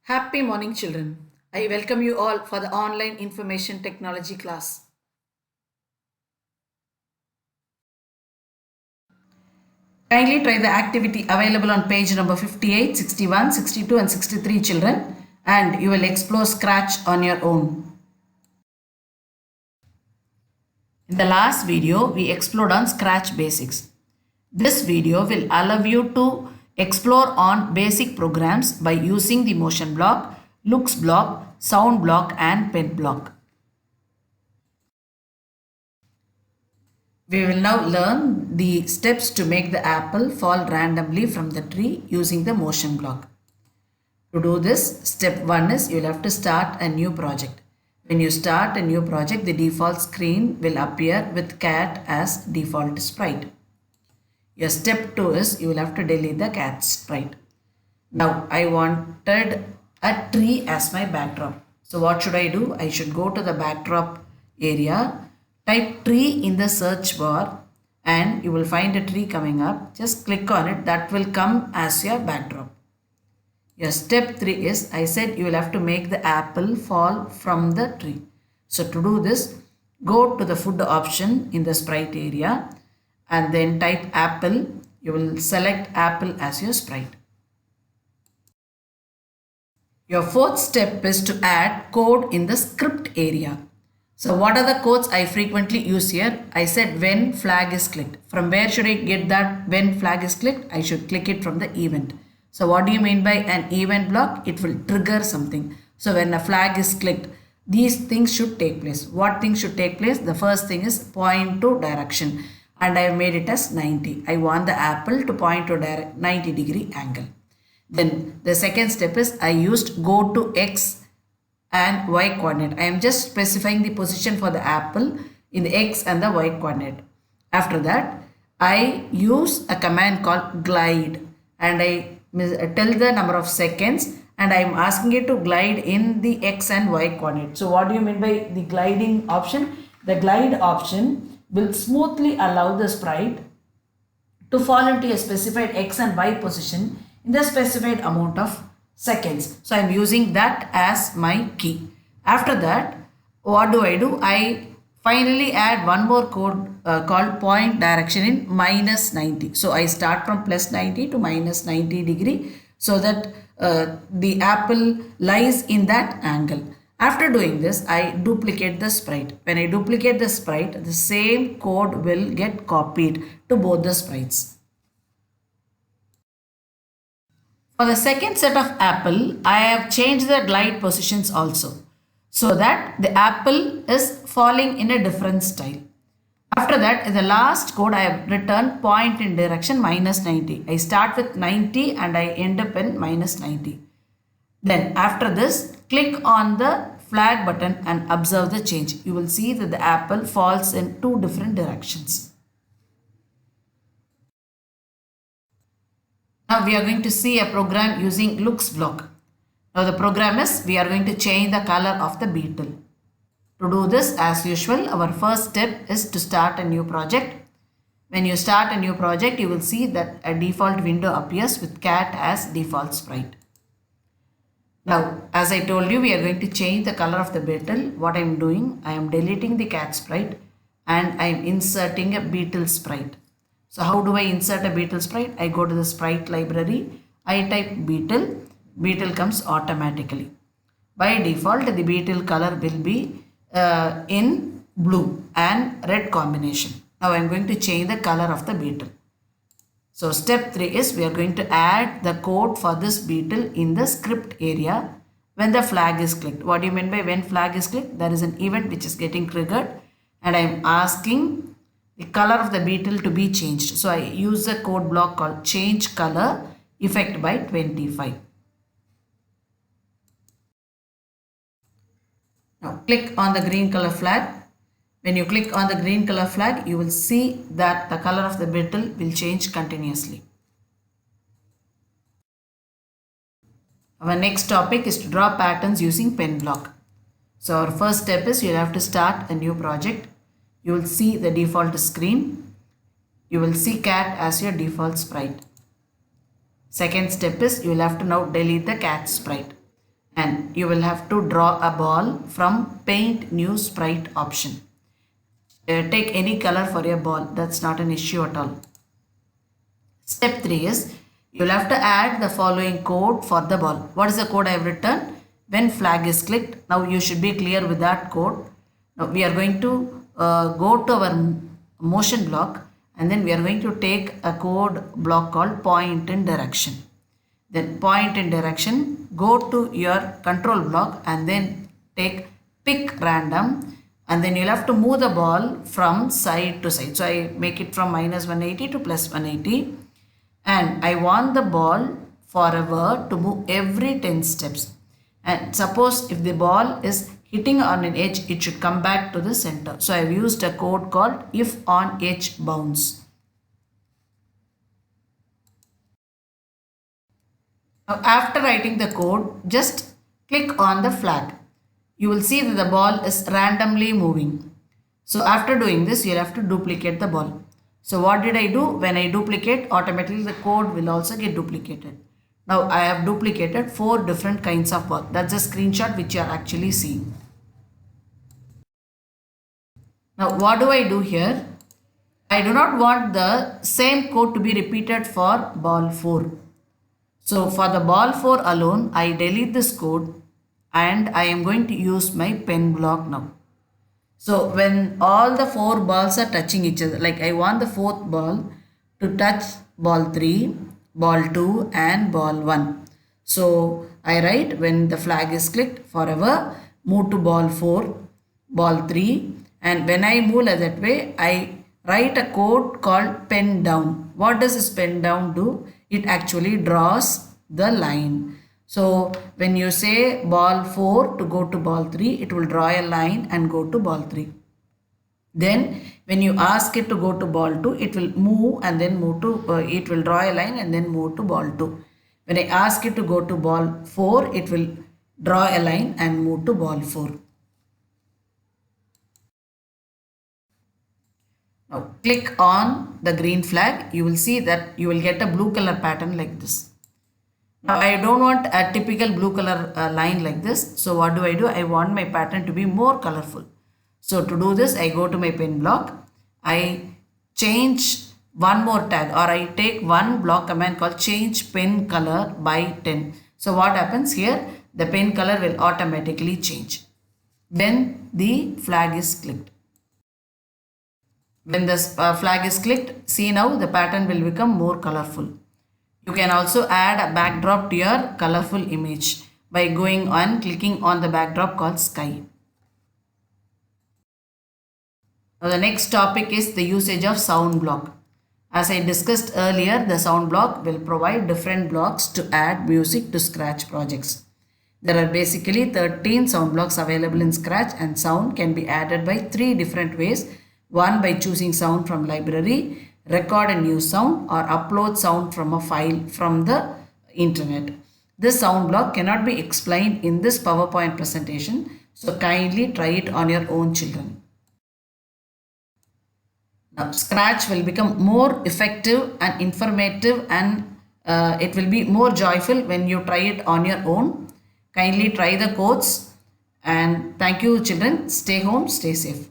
Happy morning, children. I welcome you all for the online information technology class. Kindly try the activity available on page number 58, 61, 62, and 63, children, and you will explore Scratch on your own. In the last video, we explored on Scratch basics. This video will allow you to explore on basic programs by using the motion block, looks block, sound block, and pen block. We will now learn the steps to make the apple fall randomly from the tree using the motion block. To do this, step 1 is you will have to start a new project. When you start a new project, the default screen will appear with cat as default sprite. Your step 2 is you will have to delete the cat sprite. Now I wanted a tree as my backdrop. So what should I do? I should go to the backdrop area, type tree in the search bar, and you will find a tree coming up. Just click on it. That will come as your backdrop. Your step 3 is, I said you will have to make the apple fall from the tree. So to do this, go to the food option in the sprite area and then type apple. You will select apple as your sprite. Your fourth step is to add code in the script area. So what are the codes I frequently use here? I said when flag is clicked. From where should I get that when flag is clicked? I should click it from the event. So what do you mean by an event block? It will trigger something. So when a flag is clicked, these things should take place. What things should take place? The first thing is point to direction. And I have made it as 90. I want the apple to point to 90-degree angle. Then the second step is I used go to X and Y coordinate. I am just specifying the position for the apple in the X and the Y coordinate. After that, I use a command called glide and I tell the number of seconds and I am asking it to glide in the X and Y coordinate. So what do you mean by the gliding option? The glide option will smoothly allow the sprite to fall into a specified X and Y position in the specified amount of seconds. So I am using that as my key. After that, what do? I finally add one more code called point direction in minus 90. So I start from plus 90 to minus 90 degree so that the apple lies in that angle. After doing this, I duplicate the sprite. When I duplicate the sprite, the same code will get copied to both the sprites. For the second set of apple, I have changed the glide positions also so that the apple is falling in a different style. After that, in the last code, I have written point in direction minus 90. I start with 90 and I end up in minus 90. Then after this, click on the flag button and observe the change. You will see that the apple falls in two different directions. Now we are going to see a program using looks block. Now the program is we are going to change the color of the beetle. To do this, as usual, our first step is to start a new project. When you start a new project, you will see that a default window appears with cat as default sprite. Now, as I told you, we are going to change the color of the beetle. What I am doing, I am deleting the cat sprite and I am inserting a beetle sprite. So how do I insert a beetle sprite? I go to the sprite library, I type beetle, beetle comes automatically. By default, the beetle color will be in blue and red combination. Now I am going to change the color of the beetle. So step 3 is we are going to add the code for this beetle in the script area when the flag is clicked. What do you mean by when flag is clicked? There is an event which is getting triggered and I am asking the color of the beetle to be changed. So I use a code block called change color effect by 25. Now click on the green color flag. When you click on the green color flag, you will see that the color of the beetle will change continuously. Our next topic is to draw patterns using pen block. So our first step is you will have to start a new project. You will see the default screen. You will see cat as your default sprite. Second step is you will have to now delete the cat sprite. and you will have to draw a ball from paint new sprite option. Take any color for your ball, that's not an issue at all. Step 3 is you will have to add the following code for the ball. What is the code I have written? When flag is clicked. Now you should be clear with that code. Now we are going to go to our motion block, and then we are going to take a code block called point in direction. Then point in direction, go to your control block and then take pick random, and then you'll have to move the ball from side to side. So I make it from -180 to +180, and I want the ball forever to move every 10 steps. And suppose if the ball is hitting on an edge, it should come back to the center. So I have used a code called if on edge bounce. Now after writing the code, just click on the flag. You will see that the ball is randomly moving. So after doing this, you'll have to duplicate the ball. So what did I do? When I duplicate, automatically the code will also get duplicated. Now I have duplicated 4 different kinds of ball. That's a screenshot which you are actually seeing. Now what do I do here? I do not want the same code to be repeated for ball 4. So for the ball 4 alone, I delete this code and I am going to use my pen block now. So when all the 4 balls are touching each other, like I want the 4th ball to touch ball 3, ball 2 and ball 1. So I write when the flag is clicked, forever move to ball 4, ball 3, and when I move that way, I write a code called pen down. What does this pen down do? It actually draws the line. So when you say ball 4 to go to ball 3, it will draw a line and go to ball 3. Then when you ask it to go to ball 2, it will move and then move to, it will draw a line and then move to ball 2. When I ask it to go to ball 4, it will draw a line and move to ball 4. Now click on the green flag. You will see that you will get a blue color pattern like this. Now I don't want a typical blue color line like this. So what do? I want my pattern to be more colorful. So to do this, I go to my pen block. I change one more tag, or I take one block command called change pen color by 10. So what happens here? The pen color will automatically change when the flag is clicked. When the flag is clicked, see now the pattern will become more colorful. You can also add a backdrop to your colorful image by going on clicking on the backdrop called sky. Now the next topic is the usage of sound block. As I discussed earlier, the sound block will provide different blocks to add music to Scratch projects. There are basically 13 sound blocks available in Scratch, and sound can be added by 3 different ways. One, by choosing sound from library, record a new sound, or upload sound from a file from the internet. This sound block cannot be explained in this PowerPoint presentation, so kindly try it on your own children. Now Scratch will become more effective and informative, and it will be more joyful when you try it on your own. Kindly try the codes, and thank you children. Stay home, stay safe.